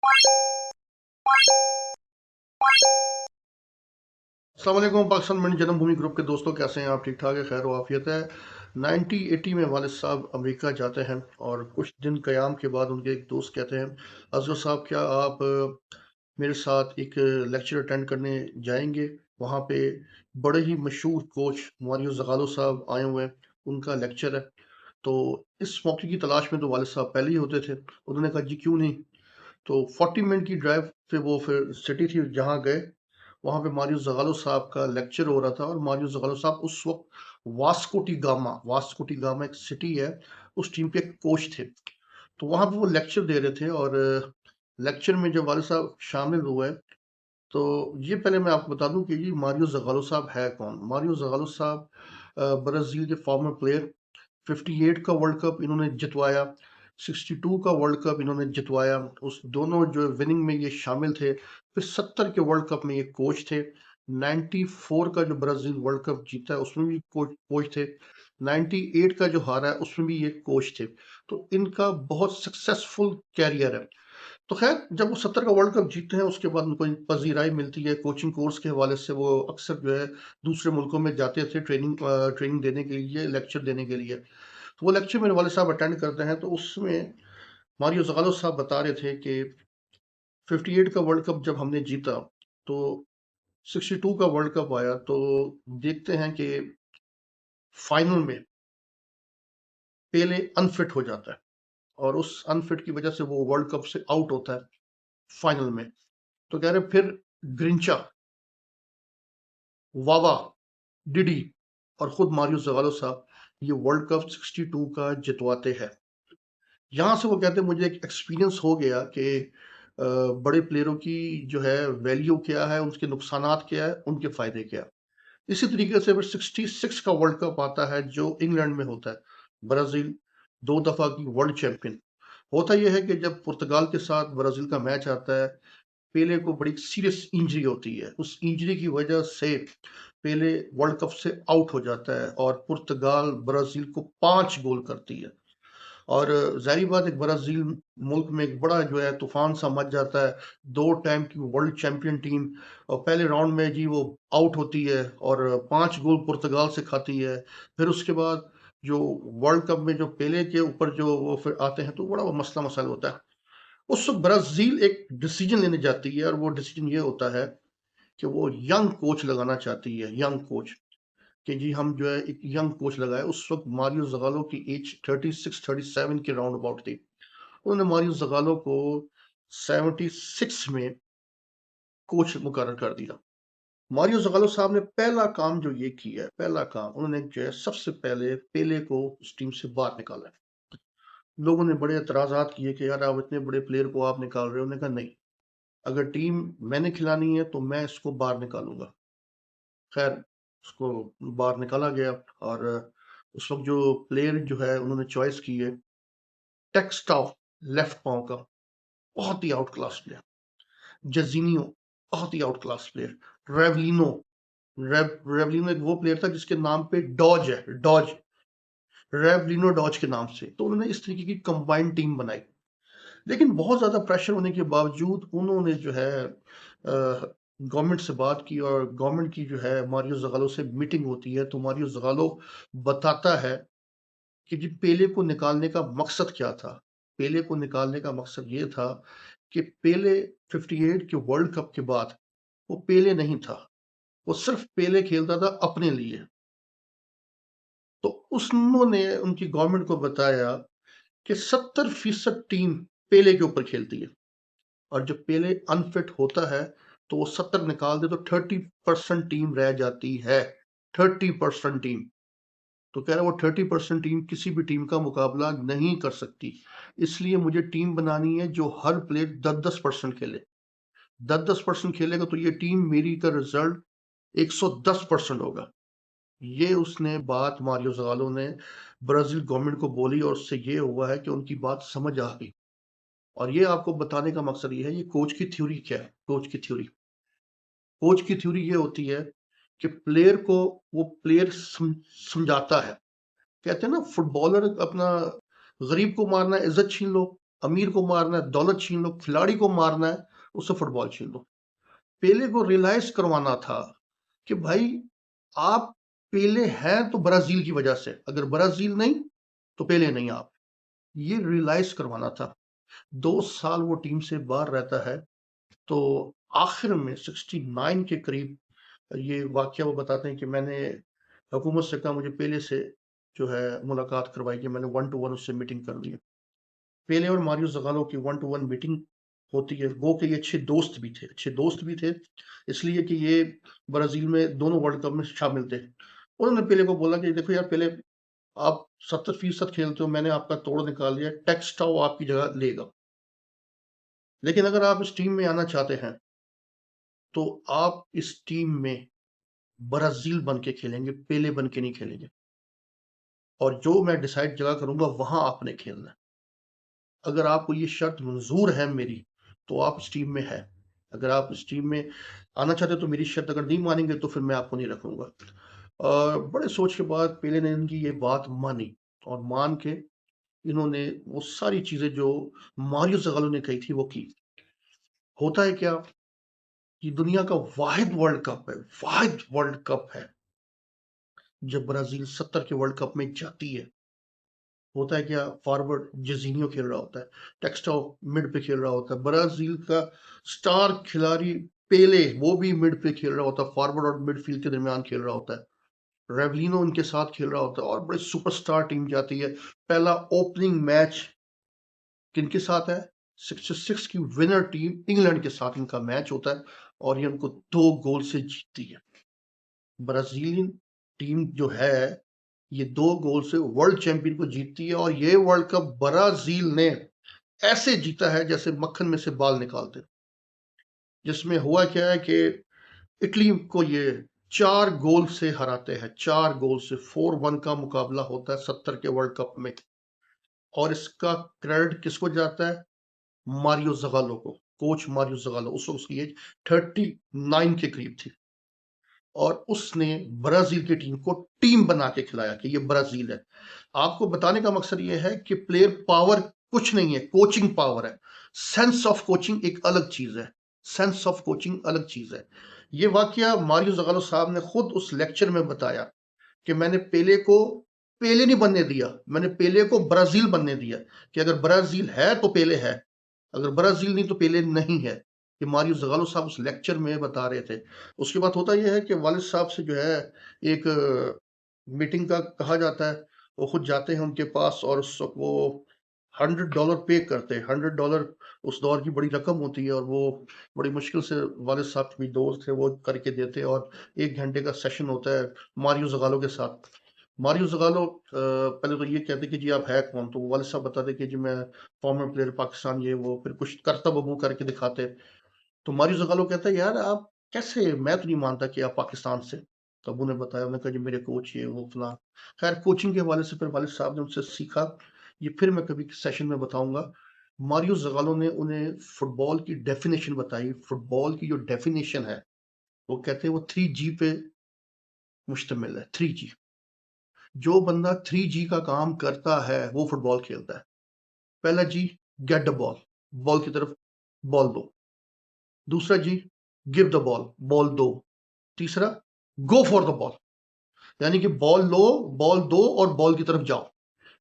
अस्सलाम वालेकुम। पाकिस्तान में जन्मभूमि ग्रुप के दोस्तों, कैसे हैं आप? ठीक ठाक है, खैर आफियत है। 1980 में वालिद साहब अमेरिका जाते हैं और कुछ दिन क़याम के बाद उनके एक दोस्त कहते हैं, असगर साहब क्या आप मेरे साथ एक लेक्चर अटेंड करने जाएंगे? वहाँ पे बड़े ही मशहूर कोच मारियो ज़गालो साहब आए हुए हैं, उनका लेक्चर है। तो इस मौके की तलाश में तो वालिद साहब पहले ही होते थे। उन्होंने कहा जी क्यों नहीं। तो 40 मिनट की ड्राइव पे वो फिर सिटी थी जहाँ गए। वहाँ पे मारियो ज़गालो साहब का लेक्चर हो रहा था और मारियो ज़गालो साहब उस वक्त वास्को डी गामा एक सिटी है, उस टीम के कोच थे। तो वहाँ पे वो लेक्चर दे रहे थे और लेक्चर में जब वालिद साहब शामिल हुए, तो ये पहले मैं आपको बता दूं कि जी मारियो ज़गालो साहब है कौन। मारियो ज़गालो साहब ब्राज़ील के फॉर्मर प्लेयर। 58 का वर्ल्ड कप इन्होंने जितवाया, 62 का वर्ल्ड कप इन्होंने जितवाया। उस दोनों जो विनिंग में ये शामिल थे। फिर 70 के वर्ल्ड कप में ये कोच थे। 94 का जो ब्राजील वर्ल्ड कप जीता है उसमें भी कोच थे। 98 का जो हारा है उसमें भी ये कोच थे। तो इनका बहुत सक्सेसफुल कैरियर है। तो खैर जब वो 70 का वर्ल्ड कप जीतते हैं उसके बाद उनको एक पजीराई मिलती है कोचिंग कोर्स के हवाले से। वो अक्सर जो है दूसरे मुल्कों में जाते थे ट्रेनिंग देने के लिए, लेक्चर देने के लिए। तो वो लेक्चर मेरे वाले साहब अटेंड करते हैं, तो उसमें मारियो ज़गालो साहब बता रहे थे कि 58 का वर्ल्ड कप जब हमने जीता, तो 62 का वर्ल्ड कप आया, तो देखते हैं कि फाइनल में पेले अनफिट हो जाता है और उस अनफिट की वजह से वो वर्ल्ड कप से आउट होता है फाइनल में। तो कह रहे फिर ग्रिंचा, वावा, डिडी और खुद मारियो ज़गालो साहब ये वर्ल्ड कप 62 का जितवाते हैं। यहाँ से वो कहते हैं मुझे एक एक्सपीरियंस हो गया कि बड़े प्लेयरों की जो है वैल्यू क्या है, उनके नुकसानात क्या है, उनके फायदे क्या है। इसी तरीके से फिर 66 का वर्ल्ड कप आता है जो इंग्लैंड में होता है। ब्राजील 2 दफा की वर्ल्ड चैंपियन। होता यह है कि जब पुर्तगाल के साथ ब्राजील का मैच आता है, पेले को बड़ी सीरियस इंजरी होती है। उस इंजरी की वजह से पेले वर्ल्ड कप से आउट हो जाता है और पुर्तगाल ब्राजील को 5 गोल करती है। और ज़ाहिर बात है ब्राज़ील मुल्क में एक बड़ा जो है तूफ़ान सा मच जाता है। 2 टाइम की वर्ल्ड चैंपियन टीम और पहले राउंड में जी वो आउट होती है और 5 गोल पुर्तगाल से खाती है। फिर उसके बाद जो वर्ल्ड कप में जो पेले के ऊपर जो वो फिर आते हैं, तो बड़ा वो मसला मसाइल होता है। उस वक़्त ब्राज़ील एक डिसीजन लेने जाती है और वो डिसीजन ये होता है कि वो यंग कोच लगाना चाहती है, यंग कोच। कि जी हम जो है एक यंग कोच लगाए। उस वक्त मारियो ज़गालो की एज 36-37 के राउंड अबाउट थी। उन्होंने मारियो ज़गालो को 76 में कोच मुकर्रर कर दिया। मारियो ज़गालो साहब ने पहला काम जो ये किया है, पहला काम उन्होंने जो है सबसे पहले पेले को उस टीम से बाहर निकाला है। लोगों ने बड़े एतराज़ात किए कि यार आप इतने बड़े प्लेयर को आप निकाल रहे हो। उन्होंने कहा नहीं, अगर टीम मैंने खिलानी है तो मैं इसको बाहर निकालूंगा। खैर उसको बाहर निकाला गया और उस वक्त जो प्लेयर जो है उन्होंने चॉइस की है टेक्सटाव, लेफ्ट पाँव का, बहुत ही आउट क्लास प्लेयर। जर्जिनियो, बहुत ही आउट क्लास प्लेयर। रेवलिनो, रेवलिनो एक वो प्लेयर था जिसके नाम पे डॉज है, डॉज, रेवलिनो डॉज के नाम से। तो उन्होंने इस तरीके की कंबाइंड टीम बनाई। लेकिन बहुत ज्यादा प्रेशर होने के बावजूद उन्होंने जो है गवर्नमेंट से बात की और गवर्नमेंट की जो है मारियो ज़गालो से मीटिंग होती है। तो मारियो ज़गालो बताता है कि जी पेले को निकालने का मकसद क्या था। पेले को निकालने का मकसद ये था कि पेले 58 के वर्ल्ड कप के बाद वो पेले नहीं था, वो सिर्फ पेले खेलता था अपने लिए। तो उन्होंने उनकी गवर्नमेंट को बताया कि 70% टीम पेले के ऊपर खेलती है और जब पेले अनफिट होता है तो वो 70 निकाल दे तो 30% टीम रह जाती है। 30% टीम। तो कह रहा है वो 30% टीम किसी भी टीम का मुकाबला नहीं कर सकती। इसलिए मुझे टीम बनानी है जो हर प्लेयर 10-10% खेले। 10-10% खेलेगा तो ये टीम मेरी का रिजल्ट 110% होगा। ये उसने बात मारियो ज़गालो ने ब्राजील गवर्नमेंट को बोली और उससे ये हुआ है कि उनकी बात समझ आ गई। और ये आपको बताने का मकसद ये है, ये कोच की थ्योरी क्या है। कोच की थ्योरी ये होती है कि प्लेयर को वो प्लेयर समझाता है। कहते हैं ना फुटबॉलर अपना गरीब को मारना है, इज्जत छीन लो। अमीर को मारना है, दौलत छीन लो, खिलाड़ी को मारना है, उससे फुटबॉल छीन लो। पेले को रियलाइज करवाना था कि भाई आप पेले हैं तो ब्राजील की वजह से, अगर ब्राजील नहीं तो पेले नहीं आप, ये रियलाइज करवाना था। 2 साल वो टीम से बाहर रहता है, तो आखिर में 69 के करीब ये वाकया वो बताते हैं कि मैंने हुकूमत से कहा, मुझे पेले से जो है मुलाकात करवाई, कि मैंने 1 टू 1 उससे मीटिंग कर ली है। पेले और मारियो ज़गालो की 1 टू 1 मीटिंग होती है। वो के ये अच्छे दोस्त भी थे, इसलिए कि ये ब्राजील में दोनों वर्ल्ड कप में शामिल थे। उन्होंने पेले को बोला कि देखो यार पेले, आप 70% खेलते हो, मैंने आपका तोड़ निकाल दिया, टेक्सटाओ आपकी जगह लेगा, लेकिन अगर आप इस टीम में आना चाहते हैं तो आप इस टीम में ब्राजील बन के खेलेंगे, पेले बन के नहीं खेलेंगे, और जो मैं डिसाइड जगह करूंगा वहां आपने खेलना है। अगर आपको ये शर्त मंजूर है मेरी, तो आप इस टीम में है। अगर आप इस टीम में आना चाहते हो तो मेरी शर्त अगर नहीं मानेंगे तो फिर मैं आपको नहीं रखूंगा। और बड़े सोच के बाद पेले ने इनकी ये बात मानी, और मान के इन्होंने वो सारी चीजें जो मारियो ज़गालो ने कही थी वो की। होता है क्या कि दुनिया का वाहिद वर्ल्ड कप है जब ब्राजील 70 के वर्ल्ड कप में जाती है। होता है क्या, फॉरवर्ड जर्जिनियो खेल रहा होता है, टेक्सटाओ मिड पे खेल रहा होता है, ब्राजील का स्टार खिलाड़ी पेले वो भी मिड पे खेल रहा होता है, फॉरवर्ड और मिडफील्ड के दरमियान खेल रहा होता है, रेवलिनो उनके साथ खेल रहा होता है, और बड़ी सुपरस्टार टीम जाती है। पहला ओपनिंग मैच किनके साथ है, 66 की विनर टीम इंग्लैंड के साथ इनका मैच होता है, और ये उनको 2 गोल से जीतती है। ब्राजीलियन टीम जो है ये 2 गोल से वर्ल्ड चैंपियन को जीतती है, और ये वर्ल्ड कप ब्राजील ने ऐसे जीता है जैसे मक्खन में से बाल निकालते। जिसमें हुआ क्या है कि इटली को ये 4 गोल से हराते हैं, 4 गोल से 4-1 का मुकाबला होता है 70 के वर्ल्ड कप में। और इसका क्रेडिट किसको जाता है, मारियो ज़गालो को, कोच मारियो ज़गालो। उस वक्त उसकी एज 39 के करीब थी, और उसने ब्राजील की टीम को टीम बना के खिलाया कि ये ब्राजील है। आपको बताने का मकसद ये है कि प्लेयर पावर कुछ नहीं है, कोचिंग पावर है। सेंस ऑफ कोचिंग एक अलग चीज है, सेंस ऑफ कोचिंग अलग चीज है। ये वाकया मारियो ज़गालो साहब ने खुद उस लेक्चर में बताया कि मैंने पेले को पेले नहीं बनने दिया, मैंने पेले को ब्राजील बनने दिया, कि अगर ब्राजील है तो पेले है, अगर ब्राजील नहीं तो पेले नहीं है। ये मारियो ज़गालो साहब उस लेक्चर में बता रहे थे। उसके बाद होता यह है कि वालिद साहब से जो है एक मीटिंग का कहा जाता है, वो खुद जाते हैं उनके पास, और उस वक्त वो $100 पे करते हैं। $100 उस दौर की बड़ी रकम होती है, और वो बड़ी मुश्किल से वालिद साहब के भी दोस्त थे, वो करके देते हैं, और 1 घंटे का सेशन होता है मारियो ज़गालो के साथ। मारियो ज़गालो पहले तो ये कहते कि जी आप है कौन, तो वालिद साहब बताते कि जी मैं फॉर्मर प्लेयर पाकिस्तान, ये वो, फिर कुछ करता बबू करके दिखाते। तो मारियो ज़गालो कहता है यार आप कैसे, मैं तो नहीं मानता कि आप पाकिस्तान से। तो अबू ने बताया, उन्होंने कहा जी मेरे कोच ये वो फलां। खैर कोचिंग के हवाले से फिर वालिद साहब ने उनसे सीखा, ये फिर मैं कभी सेशन में बताऊंगा। मारियो ज़गालो ने उन्हें फुटबॉल की डेफिनेशन बताई। फुटबॉल की जो डेफिनेशन है वो कहते हैं वो 3G पे मुश्तमिल है। 3G, जो बंदा 3G का काम करता है वो फुटबॉल खेलता है। पहला जी, गेट द बॉल, बॉल की तरफ बॉल दो। दूसरा जी, गिव द बॉल, बॉल दो। तीसरा, गो फॉर द बॉल, यानी कि बॉल लो, बॉल दो और बॉल की तरफ जाओ।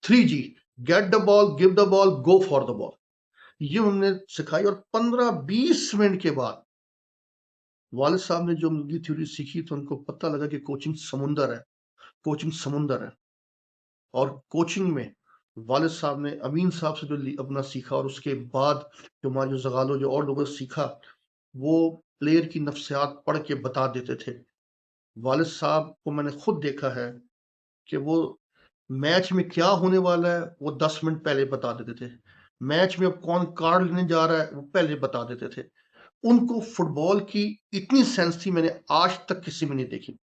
3G, get the ball, give the ball, go for the ball. ये हमने सिखाई, और 15-20 मिनट के बाद वालिद साहब ने जो मुझे थ्योरी सीखी तो उनको पता लगा कि कोचिंग समुंदर है, कोचिंग समुंदर है। और कोचिंग में वालिद साहब ने अमीन साहब से जो अपना सीखा, और उसके बाद जो मारियो ज़गालो जो और लोगों से सीखा, वो प्लेयर की नफ्सियात पढ़ के बता देते थे। वालिद साहब को मैंने खुद देखा है कि वो मैच में क्या होने वाला है वो 10 मिनट पहले बता देते थे। मैच में अब कौन कार्ड लेने जा रहा है वो पहले बता देते थे। उनको फुटबॉल की इतनी सेंस थी, मैंने आज तक किसी में नहीं देखी।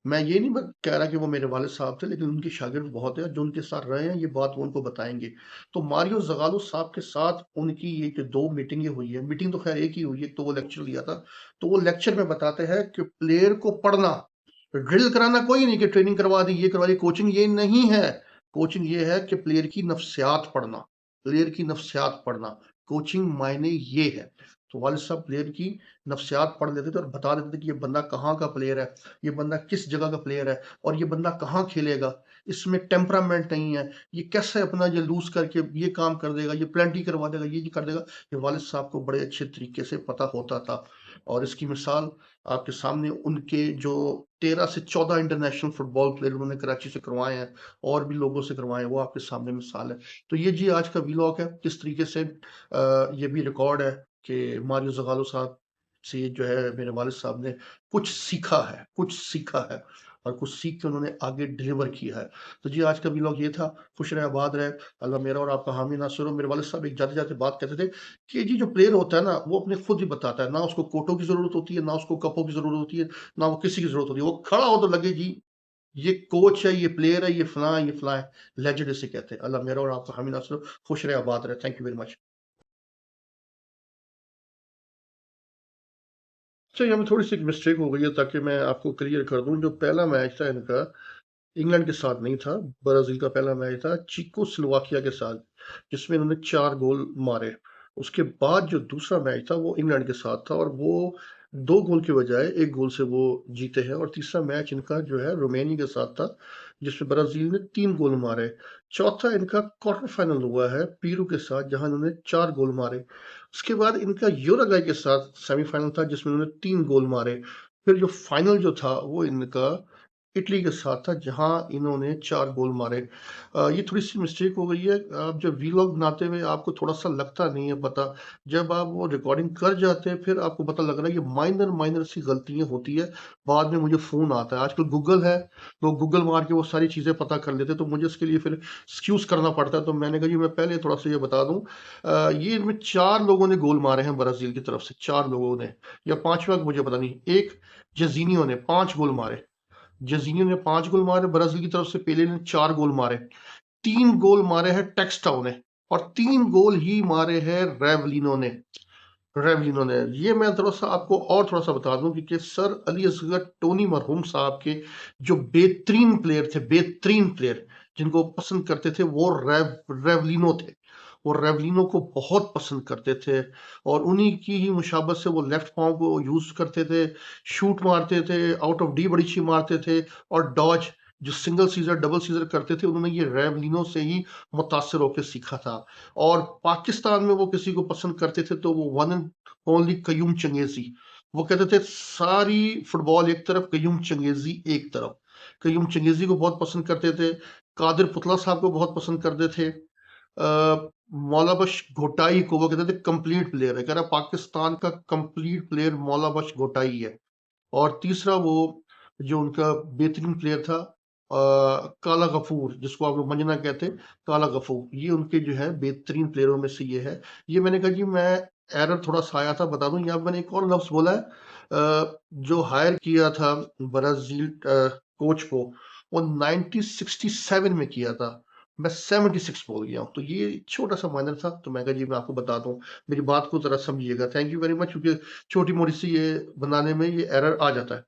मैं ये नहीं कह रहा कि वो मेरे वालिद साहब थे, लेकिन उनके शागिर्द बहुत है जो उनके साथ रहे हैं, ये बात वो उनको बताएंगे। तो मारियो ज़गालो साहब के साथ उनकी ये जो 2 मीटिंगें हुई है, मीटिंग तो खैर एक ही हुई है, तो वो लेक्चर लिया था। तो वो लेक्चर में बताते हैं कि प्लेयर को पढ़ना, ड्रिल कराना कोई नहीं कि ट्रेनिंग करवा दी, ये करवा दी। कोचिंग ये नहीं है, कोचिंग ये है कि प्लेयर की नफ्सियात पढ़ना। प्लेयर की नफ्सियात पढ़ना, कोचिंग मायने ये है। तो वालिद साहब प्लेयर की नफ्सियात पढ़ लेते थे और बता देते थे कि ये बंदा कहाँ का प्लेयर है, ये बंदा किस जगह का प्लेयर है और ये बंदा कहाँ खेलेगा, इसमें टेम्परामेंट नहीं है, ये कैसे अपना ये लूज़ करके ये काम कर देगा, ये प्लेंटी करवा देगा, ये कर देगा। ये वालिद साहब को बड़े अच्छे तरीके से पता होता था और इसकी मिसाल आपके सामने उनके जो 13 से 14 इंटरनेशनल फुटबॉल प्लेयर उन्होंने कराची से करवाए हैं और भी लोगों से करवाए हैं, वो आपके सामने मिसाल है। तो ये जी आज का व्लॉग है, किस तरीके से ये भी रिकॉर्ड है कि मारियो ज़गालो साहब से जो है मेरे वालिद साहब ने कुछ सीखा है और कुछ सीख के उन्होंने आगे डिलीवर किया है। तो जी आज का व्लॉग ये था, खुश रहे, आबाद रहे, अल्लाह मेरा और आपका हामी नासिर हो। मेरे वालिद साहब एक जाते-जाते बात कहते थे कि जी जो प्लेयर होता है ना, वो अपने खुद ही बताता है, ना उसको कोटों की ज़रूरत होती है, ना उसको कपों की ज़रूरत होती है, ना वो किसी की ज़रूरत होती है। वो खड़ा हो तो लगे जी, ये कोच है, ये प्लेयर है, ये फलां है, लेजेंड इसे कहते हैं। अल्लाह मेरा और आपका हामी नासिर हो, खुश रहे, आबाद रहे। Thank you very much. अच्छा, यहाँ में थोड़ी-सी एक मिस्टेक हो गई है ताकि मैं आपको क्लियर कर दूँ, जो पहला मैच था इनका इंग्लैंड के साथ नहीं था, ब्राज़ील का पहला मैच था चेकोस्लोवाकिया के साथ, जिसमें इन्होंने 4 गोल मारे। उसके बाद जो दूसरा मैच था वो इंग्लैंड के साथ था और वो 2 गोल के बजाय 1 गोल से वो जीते हैं और तीसरा मैच इनका जो है रोमानिया के साथ था, जिसमें ब्राज़ील ने 3 गोल मारे। चौथा इनका क्वार्टर फाइनल हुआ है पेरू के साथ, जहाँ इन्होंने 4 गोल मारे। उसके बाद इनका यूरुग्वे के साथ सेमीफाइनल था, जिसमें इन्होंने 3 गोल मारे। फिर जो फाइनल जो था वो इनका इटली के साथ था, जहाँ इन्होंने 4 गोल मारे। ये थोड़ी-सी मिस्टेक हो गई है। आप जब वीलॉग बनाते हुए आपको थोड़ा-सा लगता नहीं है पता, जब आप वो रिकॉर्डिंग कर जाते हैं फिर आपको पता लग रहा है ये माइनर सी गलतियाँ होती है। बाद में मुझे फ़ोन आता है, आजकल गूगल है, तो गूगल मार के वो सारी चीज़ें पता कर लेते हैं, तो मुझे इसके लिए फिर एक्सक्यूज़ करना पड़ता है। तो मैंने कहा जी मैं पहले थोड़ा-सा ये बता दूँ, ये इनमें 4 लोगों ने गोल मारे हैं ब्राज़ील की तरफ से, 4 लोगों ने, या 5वां मुझे पता नहीं। एक जेज़िनियो ने 5 गोल मारे। जर्जिनियो ने 5 गोल मारे, ब्राजील की तरफ से पेले ने 4 गोल मारे, 3 गोल मारे हैं टेक्सटाउ ने और 3 गोल ही मारे हैं रेवलिनो ने। ये मैं थोड़ा-सा आपको और थोड़ा-सा बता दूँ कि सर अली असगर टोनी मरहूम साहब के जो बेहतरीन प्लेयर जिनको पसंद करते थे वो रेवलिनो थे। वो रेवलिनो को बहुत पसंद करते थे और उन्हीं की ही मुशाबत से वो लेफ्ट पाँव को यूज़ करते थे, शूट मारते थे, आउट ऑफ डी बड़ी अच्छी मारते थे और डॉज जो सिंगल सीज़र, डबल सीज़र करते थे, उन्होंने ये रेवलिनो से ही मुतासिर होके सीखा था। और पाकिस्तान में वो किसी को पसंद करते थे तो वो one and only Qayyum Changezi. वो कहते थे सारी फुटबॉल एक तरफ, कयूम चंगेज़ी एक तरफ। कयूम चंगेज़ी को बहुत पसंद करते थे, कादिर पुतला साहब को बहुत पसंद करते थे। मौलाबश घोटाई को वो कहते थे कंप्लीट प्लेयर है, कह रहा पाकिस्तान का कंप्लीट प्लेयर मौलाबश घोटाई है। और तीसरा वो जो उनका बेहतरीन प्लेयर था काला गफूर, जिसको आप लोग मंजना कहते हैं, काला गफूर, ये उनके जो है बेहतरीन प्लेयरों में से ये है। ये मैंने कहा जी मैं एरर थोड़ा सा आया था बता दूं, यहाँ पे मैंने एक और लफ्ज बोला है, जो हायर किया था ब्राजील कोच को, वो 1967 में किया था, मैं 76 बोल गया हूँ। तो ये छोटा सा माइनर था, तो मैं कहा जी मैं आपको बता दूं, मेरी बात को जरा समझिएगा। थैंक यू वेरी मच, क्योंकि छोटी मोटी सी ये बनाने में ये एरर आ जाता है।